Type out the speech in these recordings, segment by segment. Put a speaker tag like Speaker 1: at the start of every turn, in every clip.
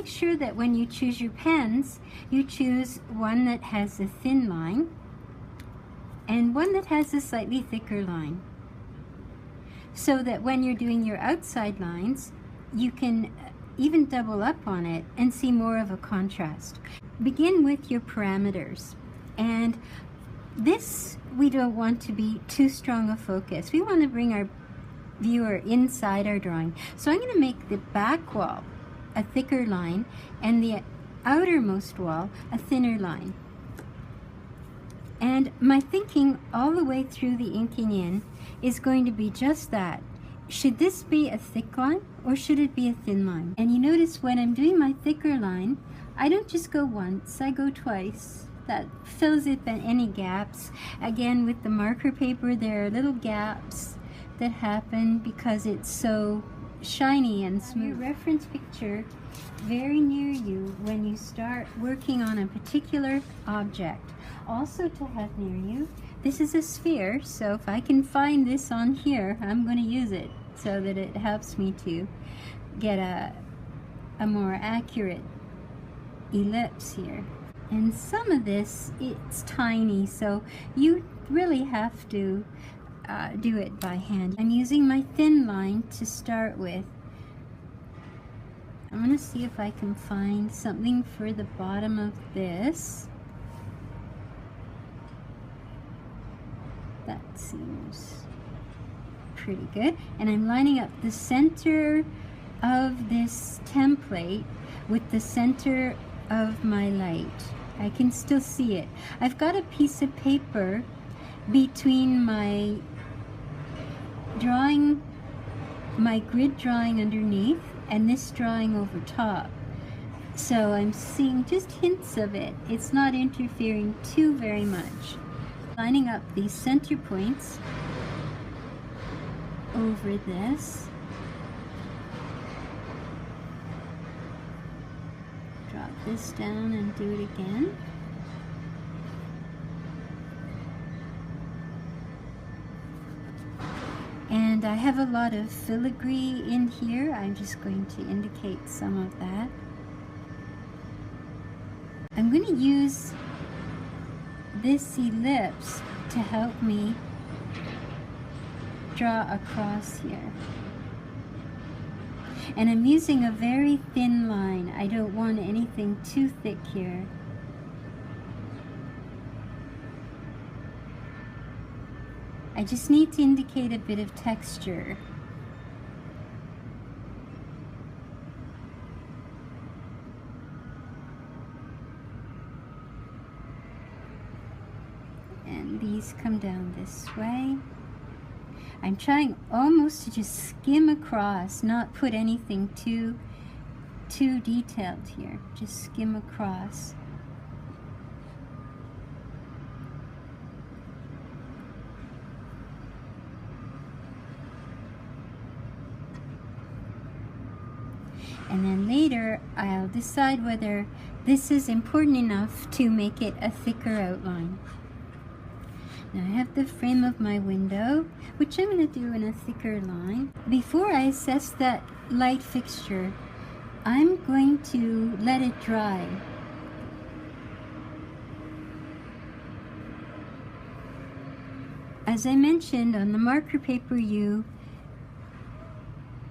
Speaker 1: make sure that when you choose your pens, you choose one that has a thin line and one that has a slightly thicker line, so that when you're doing your outside lines, you can even double up on it and see more of a contrast. Begin with your parameters, and this, we don't want to be too strong a focus. We want to bring our viewer inside our drawing. So I'm going to make the back wall a thicker line and the outermost wall a thinner line. And my thinking all the way through the inking in is going to be just that. Should this be a thick line or should it be a thin line? And you notice when I'm doing my thicker line, I don't just go once, I go twice. That fills in any gaps. Again, with the marker paper, there are little gaps that happen because it's so shiny and smooth. Your reference picture very near you when you start working on a particular object. Also to have near you, this is a sphere, so if I can find this on here, I'm going to use it so that it helps me to get a more accurate ellipse here. And some of this, it's tiny, so you really have to do it by hand. I'm using my thin line to start with. I'm going to see if I can find something for the bottom of this. That seems pretty good. And I'm lining up the center of this template with the center of my light. I can still see it. I've got a piece of paper between my drawing, my grid drawing underneath, and this drawing over top. So I'm seeing just hints of it. It's not interfering too very much. Lining up these center points over this. Drop this down and do it again. And I have a lot of filigree in here. I'm just going to indicate some of that. I'm going to use this ellipse to help me draw across here. And I'm using a very thin line. I don't want anything too thick here. I just need to indicate a bit of texture. And these come down this way. I'm trying almost to just skim across, not put anything too detailed here. Just skim across. And then later I'll decide whether this is important enough to make it a thicker outline. Now I have the frame of my window, which I'm going to do in a thicker line. Before I assess that light fixture, I'm going to let it dry. As I mentioned, on the marker paper you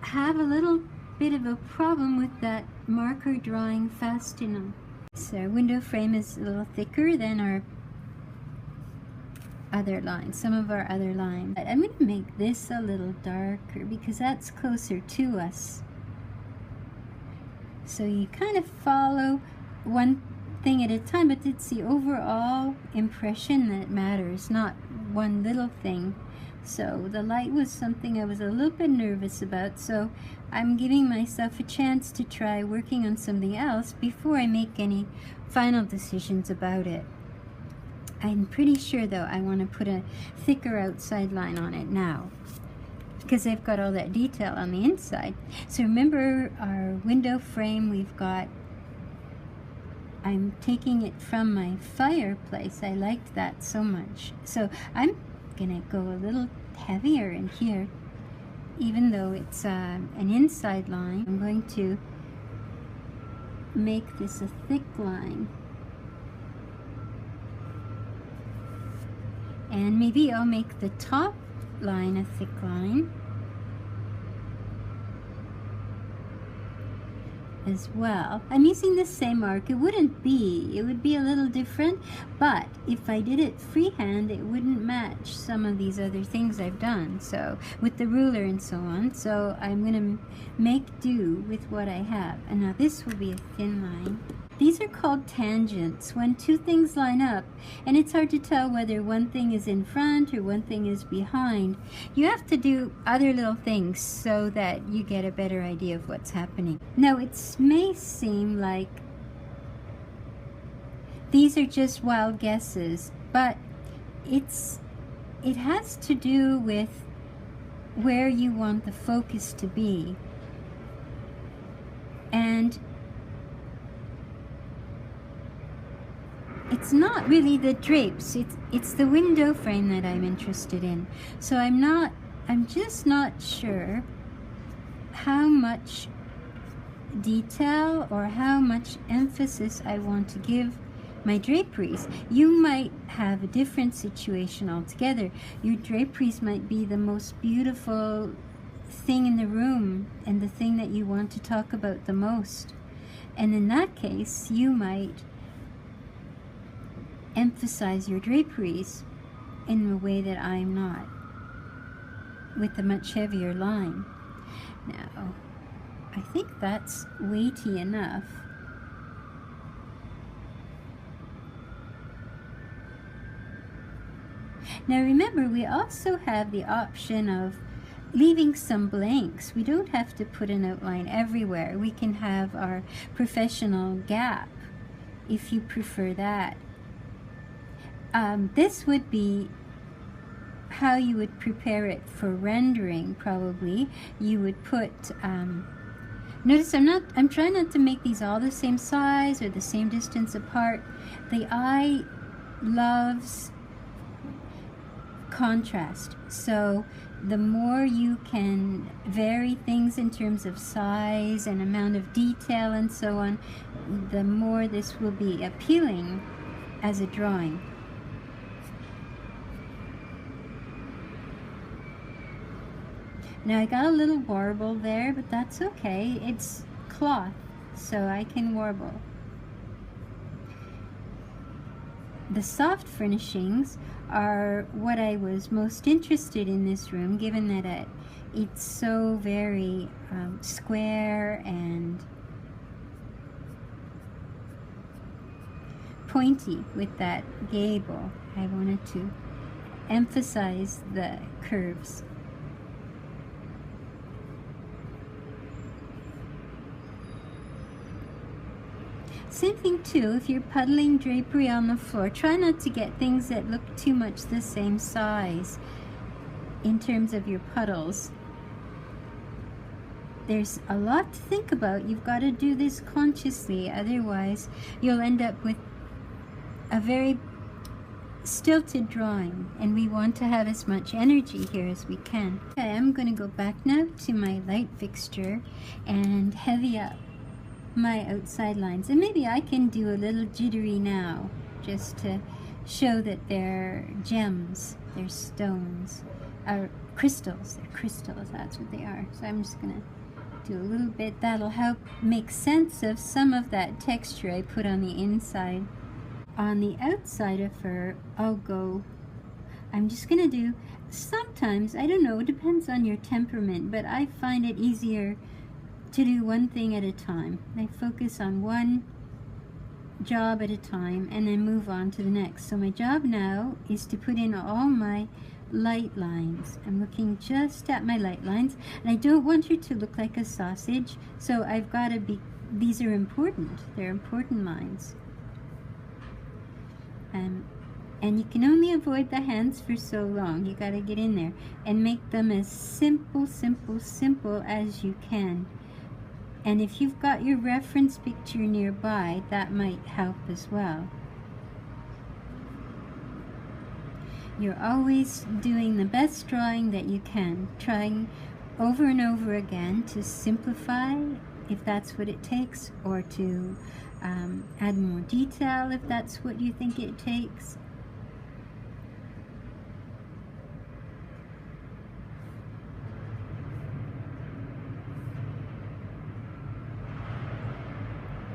Speaker 1: have a little bit of a problem with that marker drawing fast enough. So our window frame is a little thicker than our other lines, some of our other lines. I'm going to make this a little darker because that's closer to us. So you kind of follow one thing at a time, but it's the overall impression that matters, not one little thing. So the light was something I was a little bit nervous about, so I'm giving myself a chance to try working on something else before I make any final decisions about it. I'm pretty sure though I want to put a thicker outside line on it now because I've got all that detail on the inside. So remember our window frame, I'm taking it from my fireplace. I liked that so much. So I'm gonna go a little heavier in here, even though it's an inside line. I'm going to make this a thick line. And maybe I'll make the top line a thick line as well. I'm using the same mark. It would be a little different, but if I did it freehand, it wouldn't match some of these other things I've done, so with the ruler and so on. So I'm gonna make do with what I have. And now this will be a thin line. These are called tangents, when two things line up and it's hard to tell whether one thing is in front or one thing is behind. You have to do other little things so that you get a better idea of what's happening. Now it may seem like these are just wild guesses, but it has to do with where you want the focus to be. And it's not really the drapes, it's the window frame that I'm interested in. So I'm just not sure how much detail or how much emphasis I want to give my draperies. You might have a different situation altogether. Your draperies might be the most beautiful thing in the room and the thing that you want to talk about the most. And in that case, you might emphasize your draperies in a way that I'm not, with a much heavier line. Now, I think that's weighty enough. Now remember, we also have the option of leaving some blanks. We don't have to put an outline everywhere. We can have our professional gap if you prefer that. This would be how you would prepare it for rendering, probably. You would put, notice I'm trying not to make these all the same size or the same distance apart. The eye loves contrast, so the more you can vary things in terms of size and amount of detail and so on, the more this will be appealing as a drawing. Now I got a little warble there, but that's okay. It's cloth, so I can warble. The soft furnishings are what I was most interested in this room, given that it's so very square and pointy with that gable. I wanted to emphasize the curves. Same thing too, if you're puddling drapery on the floor, try not to get things that look too much the same size in terms of your puddles. There's a lot to think about. You've got to do this consciously, otherwise you'll end up with a very stilted drawing, and we want to have as much energy here as we can. Okay, I'm going to go back now to my light fixture and heavy up my outside lines, and maybe I can do a little jittery now just to show that they're gems, they're stones, or crystals. They're crystals, that's what they are. So I'm just gonna do a little bit. That'll help make sense of some of that texture I put on the inside. On the outside of her, I'm just gonna do, sometimes, I don't know, it depends on your temperament, but I find it easier to do one thing at a time. I focus on one job at a time and then move on to the next. So my job now is to put in all my light lines. I'm looking just at my light lines, and I don't want her to look like a sausage, so I've got to be, these are important. They're important lines. And you can only avoid the hands for so long. You got to get in there and make them as simple as you can. And if you've got your reference picture nearby, that might help as well. You're always doing the best drawing that you can, trying over and over again to simplify if that's what it takes, or to add more detail if that's what you think it takes.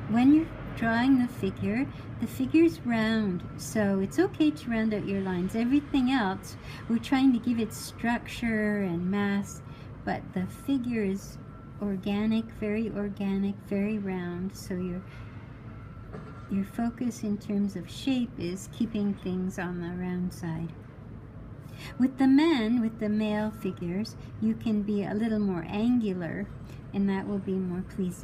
Speaker 1: When you're drawing the figure's round, so it's okay to round out your lines. Everything else, we're trying to give it structure and mass, but the figure is organic, very round, so your focus in terms of shape is keeping things on the round side. With the men, with the male figures, you can be a little more angular, and that will be more pleasing.